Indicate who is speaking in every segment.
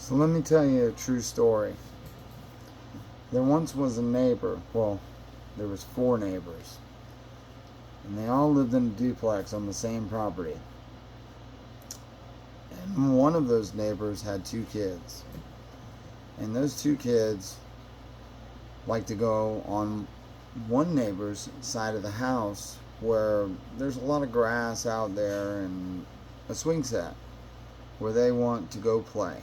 Speaker 1: So let me tell you a true story. There once was a neighbor. Well, there was 4 neighbors, and they all lived in a duplex on the same property. And one of those neighbors had 2 kids, and those 2 kids like to go on one neighbor's side of the house where there's a lot of grass out there and a swing set where they want to go play.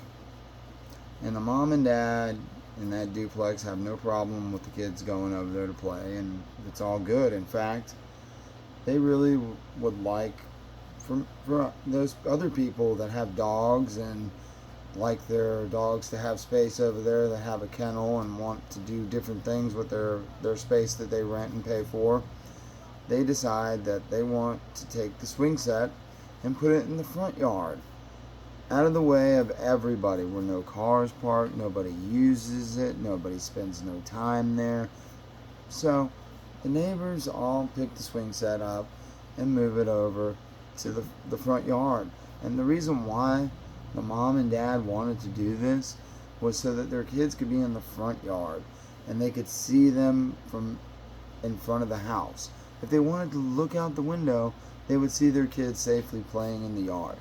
Speaker 1: And the mom and dad in that duplex have no problem with the kids going over there to play, and it's all good. In fact, they really would like for those other people that have dogs and like their dogs to have space over there, that have a kennel and want to do different things with their space that they rent and pay for. They decide that they want to take the swing set and put it in the front yard, out of the way of everybody, where no cars park, nobody uses it, nobody spends no time there. So the neighbors all pick the swing set up and move it over to the front yard. And the reason why the mom and dad wanted to do this was so that their kids could be in the front yard and they could see them from in front of the house. If they wanted to look out the window, they would see their kids safely playing in the yard.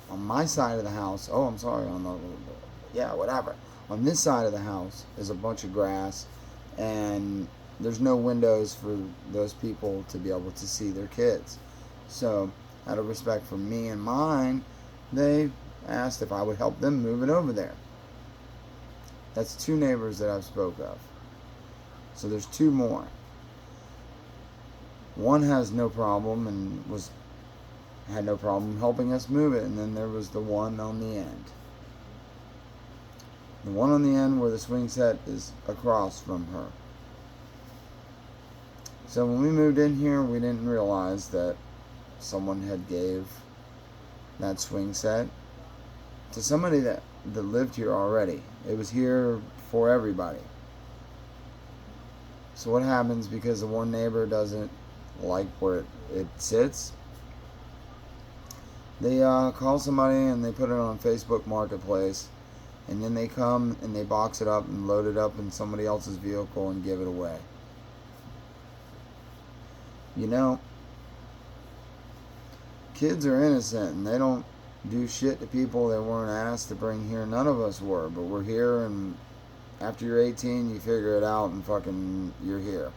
Speaker 1: On my side of the house, whatever. On this side of the house is a bunch of grass, and there's no windows for those people to be able to see their kids. So, out of respect for me and mine, they asked if I would help them move it over there. That's 2 neighbors that I've spoke of. So there's 2 more. One has no problem and had no problem helping us move it, and then there was the one on the end. The one on the end where the swing set is across from her. So when we moved in here, we didn't realize that someone had gave that swing set to somebody that lived here already. It was here for everybody. So what happens, because the one neighbor doesn't like where it sits, they call somebody and they put it on Facebook Marketplace, and then they come and they box it up and load it up in somebody else's vehicle and give it away. You know, kids are innocent and they don't do shit to people they weren't asked to bring here. None of us were, but we're here, and after you're 18 you figure it out and fucking you're here.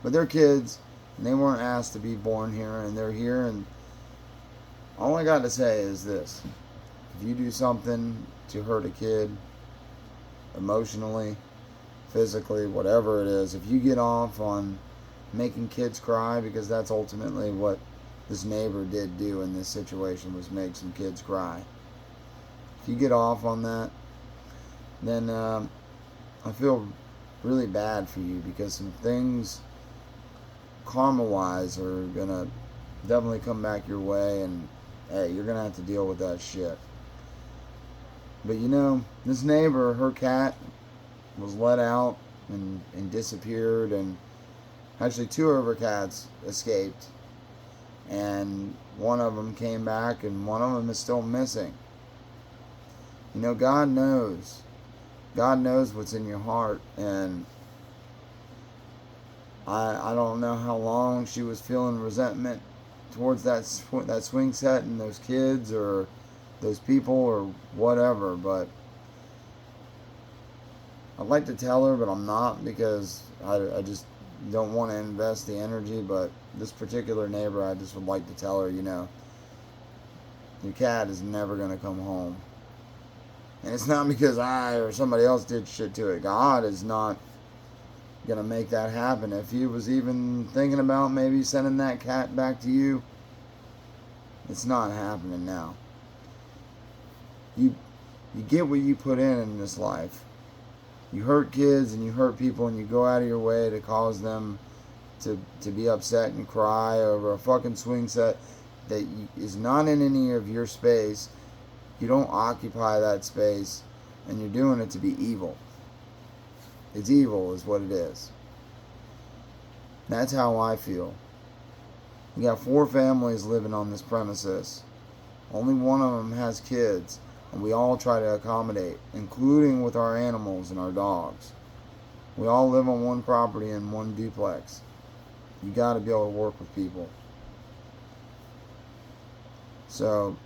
Speaker 1: But they're kids and they weren't asked to be born here, and they're here. And all I got to say is this: if you do something to hurt a kid emotionally, physically, whatever it is, if you get off on making kids cry, because that's ultimately what this neighbor did do in this situation, was make some kids cry. If you get off on that, then I feel really bad for you, because some things karma-wise are gonna definitely come back your way, and hey, you're gonna have to deal with that shit. But you know, this neighbor, her cat was let out and disappeared, and actually 2 of her cats escaped, and one of them came back, and one of them is still missing. You know, God knows what's in your heart, and I don't know how long she was feeling resentment towards that swing set and those kids or those people or whatever, but I'd like to tell her, but I'm not, because I just don't want to invest the energy. But this particular neighbor, I just would like to tell her, you know, your cat is never going to come home. And it's not because I or somebody else did shit to it. God is not going to make that happen. If he was even thinking about maybe sending that cat back to you, it's not happening now. You get what you put in this life. You hurt kids and you hurt people, and you go out of your way to cause them to be upset and cry over a fucking swing set that is not in any of your space. You don't occupy that space, and you're doing it to be evil. It's evil is what it is. That's how I feel. You got 4 families living on this premises. Only one of them has kids. And we all try to accommodate, including with our animals and our dogs. We all live on one property in one duplex. You got to be able to work with people. So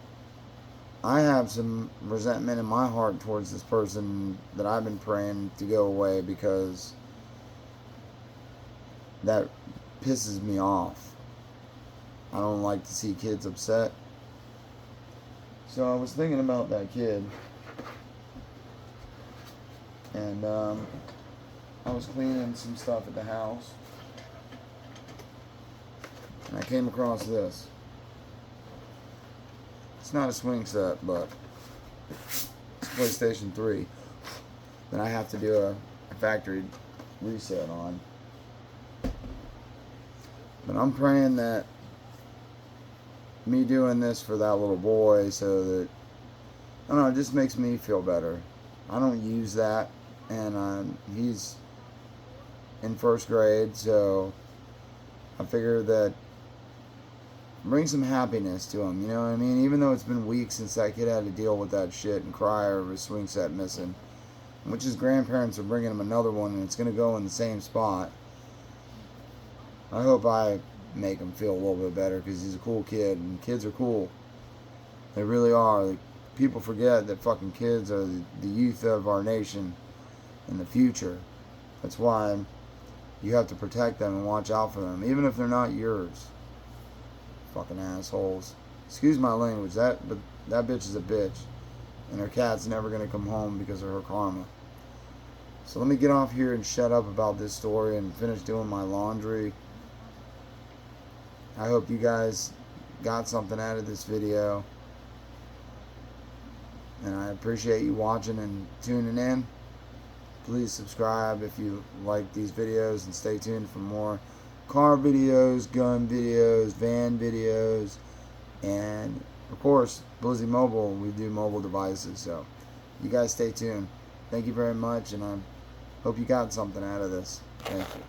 Speaker 1: I have some resentment in my heart towards this person that I've been praying to go away, because that pisses me off. I don't like to see kids upset. So I was thinking about that kid, and I was cleaning some stuff at the house, and I came across this. It's not a swing set, but it's PlayStation 3 that I have to do a factory reset on. But I'm praying that me doing this for that little boy, so that, I don't know, it just makes me feel better. I don't use that, and he's in first grade, so I figure that bring some happiness to him, you know what I mean? Even though it's been weeks since that kid had to deal with that shit and cry over his swing set missing, which his grandparents are bringing him another one, and it's going to go in the same spot. I hope I make him feel a little bit better, because he's a cool kid, and kids are cool. They really are. Like, people forget that fucking kids are the youth of our nation in the future. That's why you have to protect them and watch out for them, even if they're not yours. Fucking assholes. Excuse my language, but that bitch is a bitch, and her cat's never gonna come home because of her karma. So let me get off here and shut up about this story and finish doing my laundry. I hope you guys got something out of this video, and I appreciate you watching and tuning in. Please subscribe if you like these videos, and stay tuned for more car videos, gun videos, van videos, and of course Blizzy Mobile. We do mobile devices, so you guys stay tuned. Thank you very much, and I hope you got something out of this. Thank you.